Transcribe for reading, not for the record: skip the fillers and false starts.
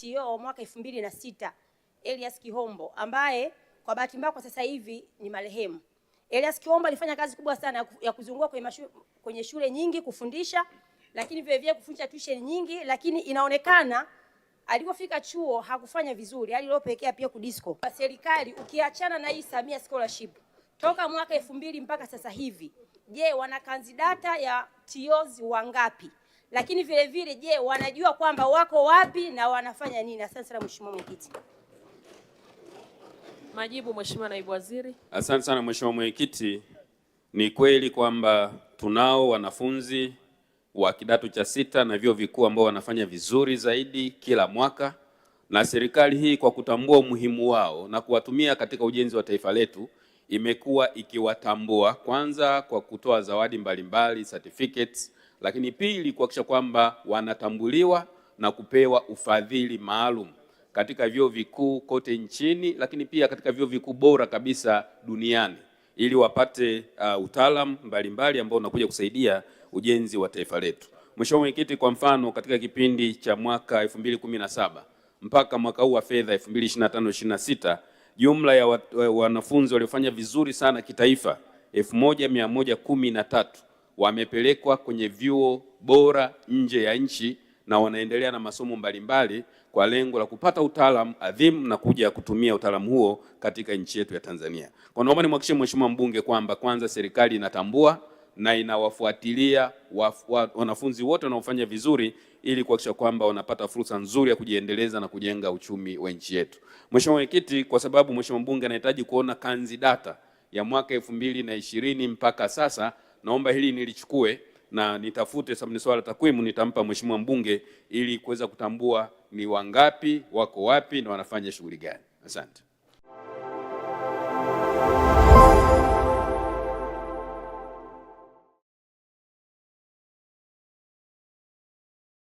TO mwaka 2006 Elias Kihombo, ambaye kwa bahati mbaya kwa sasa hivi ni marehemu. Elias Kihombo alifanya kazi kubwa sana ya kuzunguka kwenye shule nyingi kufundisha, lakini vile vile kufundisha tuition nyingi, lakini inaonekana alipofika chuo hakufanya vizuri, hali iliyopelekea pia kudisco. Serikali ukiachana na hii Samia Scholarship toka mwaka 2000 mpaka sasa hivi, je, wana kandidata ya TOs wangapi? Lakini vile vile je, wanajua kwamba wako wapi na wanafanya nini? Asante sana Mheshimiwa Mwenyekiti. Majibu Mheshimiwa Naibu Waziri. Asante sana Mheshimiwa Mwenyekiti. Ni kweli kwamba tunao wanafunzi wa kidato cha 6 na vyuo vikuu ambao wanafanya vizuri zaidi kila mwaka, na serikali hii kwa kutambua umuhimu wao na kuwatumia katika ujenzi wa taifa letu imekuwa ikiwatambua, kwanza kwa kutoa zawadi mbalimbali, certificates, lakini pili kuhakikisha kwamba wanatambuliwa na kupewa ufadhili maalum katika vyuo vikuu kote nchini, lakini pia katika vyuo vikuu bora kabisa duniani ili wapate utaalamu mbalimbali ambao unakuja kusaidia ujenzi wa taifa letu. Mheshimiwa Mwenyekiti, kwa mfano katika kipindi cha mwaka 2017 mpaka mwaka huu wa fedha 2025/26 jumla ya wanafunzi waliofanya vizuri sana kitaifa 1113 wamepelekwa kwenye vyuo bora nje ya nchi na wanaendelea na masomo mbalimbali kwa lengo la kupata utaalamu adhimu na kuja kutumia utaalamu huo katika nchi yetu ya Tanzania. Kwa naomba nimhakikishie Mheshimiwa mbunge kwamba kwanza serikali inatambua na inawafuatilia wanafunzi wote wanaofanya vizuri ili kuhakikisha kwamba wanapata fursa nzuri ya kujiendeleza na kujenga uchumi wa nchi yetu. Mheshimiwa Mwenyekiti, kwa sababu Mheshimiwa mbunge anahitaji kuona kandidata ya mwaka 2020 mpaka sasa, naomba hili nilichukue na nitafute, sababu ni swala takwimu, nitampa Mheshimiwa mbunge ili kuweza kutambua ni wangapi, wako wapi na wanafanya shughuli gani. Asante.